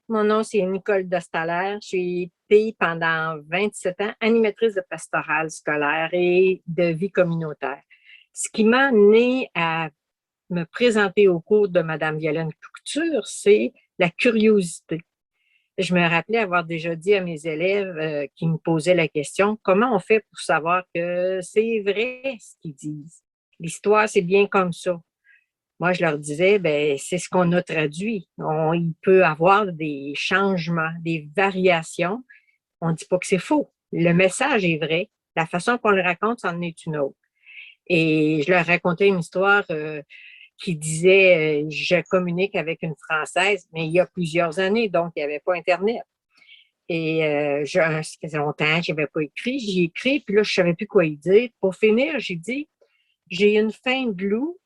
Mon nom, c'est Nicole Dostaler. J'ai été pendant 27 ans animatrice de pastorale scolaire et de vie communautaire. Ce qui m'a amené à me présenter au cours de Madame Violaine Couture, c'est la curiosité. Je me rappelais avoir déjà dit à mes élèves qui me posaient la question, comment on fait pour savoir que c'est vrai ce qu'ils disent? L'histoire, c'est bien comme ça. Moi, je leur disais, ben, c'est ce qu'on a traduit. Il peut y avoir des changements, des variations. On ne dit pas que c'est faux. Le message est vrai. La façon qu'on le raconte, c'en est une autre. Et je leur racontais une histoire qui disait, je communique avec une Française, mais il y a plusieurs années, donc il n'y avait pas Internet. Et ça faisait longtemps que je n'avais pas écrit. J'ai écrit, puis là, je ne savais plus quoi y dire. Pour finir, j'ai dit, j'ai une faim de loup,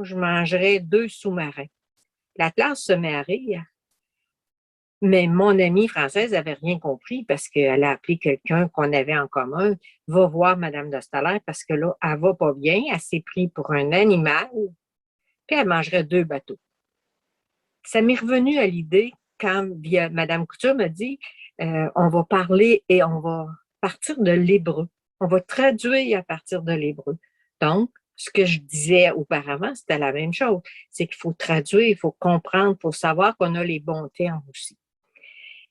je mangerais 2 sous-marins. La classe se met à rire, mais mon amie française n'avait rien compris parce qu'elle a appelé quelqu'un qu'on avait en commun. Va voir Madame de Staller parce que là, elle va pas bien, elle s'est prise pour un animal, puis elle mangerait 2 bateaux. Ça m'est revenu à l'idée quand Madame Couture m'a dit on va parler et on va partir de l'hébreu. On va traduire à partir de l'hébreu. Donc, ce que je disais auparavant, c'était la même chose. C'est qu'il faut traduire, il faut comprendre, il faut savoir qu'on a les bons termes aussi.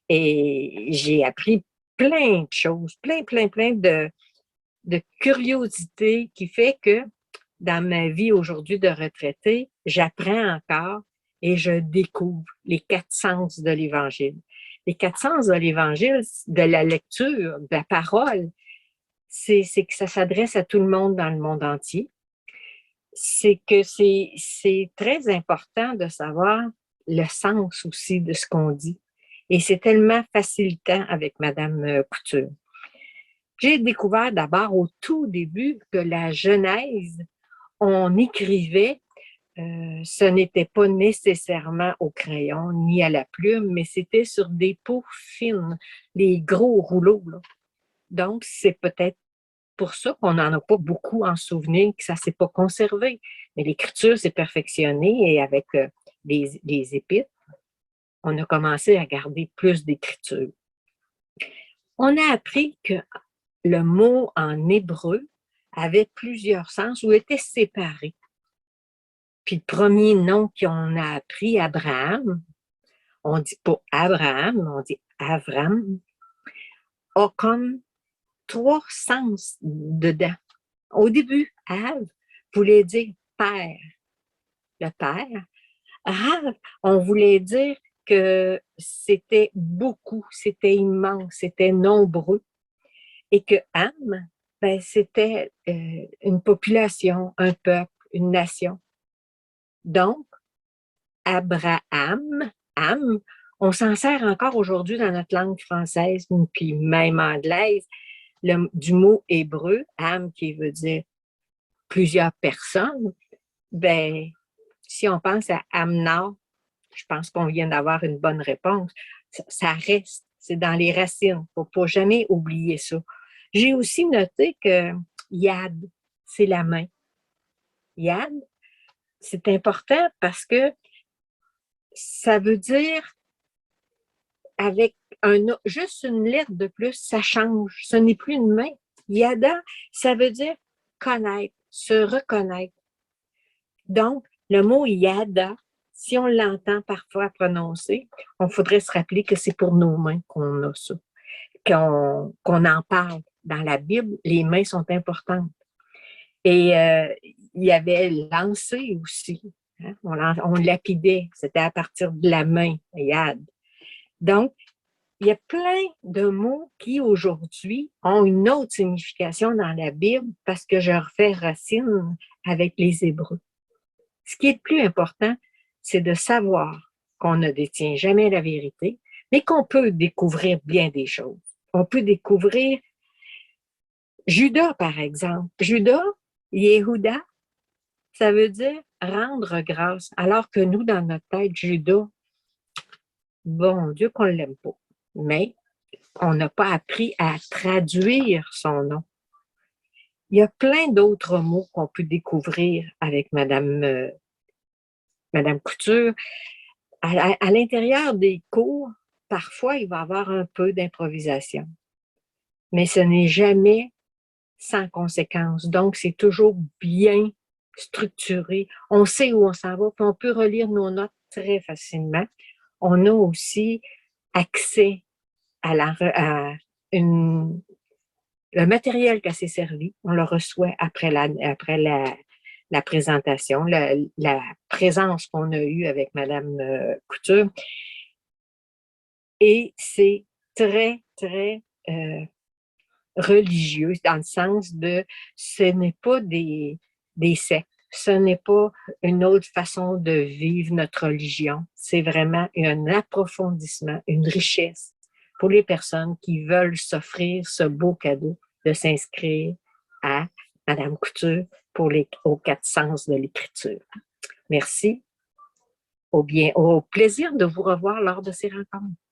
Et j'ai appris plein de choses, plein de curiosité qui fait que dans ma vie aujourd'hui de retraité, j'apprends encore et je découvre les 4 sens de l'Évangile. Les 4 sens de l'Évangile, de la lecture, de la parole, c'est que ça s'adresse à tout le monde dans le monde entier. C'est que c'est très important de savoir le sens aussi de ce qu'on dit. Et c'est tellement facilitant avec Madame Couture. J'ai découvert d'abord au tout début que la Genèse, on écrivait, ce n'était pas nécessairement au crayon ni à la plume, mais c'était sur des peaux fines, des gros rouleaux, là. Donc, c'est peut-être pour ça qu'on n'en a pas beaucoup en souvenir, que ça ne s'est pas conservé. Mais l'écriture s'est perfectionnée et avec les épîtres, on a commencé à garder plus d'écriture. On a appris que le mot en hébreu avait plusieurs sens ou était séparé. Puis le premier nom qu'on a appris, Abraham, on dit pas Abraham, on dit Avram, a comme 3 sens dedans. Au début, Av voulait dire père, le père. Rav, on voulait dire que c'était beaucoup, c'était immense, c'était nombreux. Et que Am, ben, c'était une population, un peuple, une nation. Donc, Abraham, Am, on s'en sert encore aujourd'hui dans notre langue française, puis même anglaise, du mot hébreu, Am, qui veut dire plusieurs personnes. Ben, si on pense à Amna, je pense qu'on vient d'avoir une bonne réponse. Ça reste, c'est dans les racines. Il ne faut pas jamais oublier ça. J'ai aussi noté que Yad, c'est la main. Yad, c'est important parce que ça veut dire avec juste une lettre de plus, ça change. Ce n'est plus une main. Yada, ça veut dire connaître, se reconnaître. Donc, le mot yada, si on l'entend parfois prononcer, on faudrait se rappeler que c'est pour nos mains qu'on a ça, qu'on en parle. Dans la Bible, les mains sont importantes. Et il y avait lancé aussi. Hein? On lapidait. C'était à partir de la main, yad. Donc, il y a plein de mots qui, aujourd'hui, ont une autre signification dans la Bible parce que je refais racine avec les Hébreux. Ce qui est le plus important, c'est de savoir qu'on ne détient jamais la vérité, mais qu'on peut découvrir bien des choses. On peut découvrir Judas, par exemple. Judas, Yehuda, ça veut dire rendre grâce, alors que nous, dans notre tête, Judas, bon Dieu qu'on ne l'aime pas. Mais on n'a pas appris à traduire son nom. Il y a plein d'autres mots qu'on peut découvrir avec Madame Couture. À l'intérieur des cours, parfois, il va y avoir un peu d'improvisation, mais ce n'est jamais sans conséquence. Donc, c'est toujours bien structuré. On sait où on s'en va, puis on peut relire nos notes très facilement. On a aussi accès à le matériel qui s'est servi. On le reçoit après la présentation, la présence qu'on a eue avec Madame Couture. Et c'est très, très religieux, dans le sens de ce n'est pas des sectes, ce n'est pas une autre façon de vivre notre religion. C'est vraiment un approfondissement, une richesse pour les personnes qui veulent s'offrir ce beau cadeau de s'inscrire à Madame Couture aux 4 sens de l'écriture. Merci. Au plaisir de vous revoir lors de ces rencontres.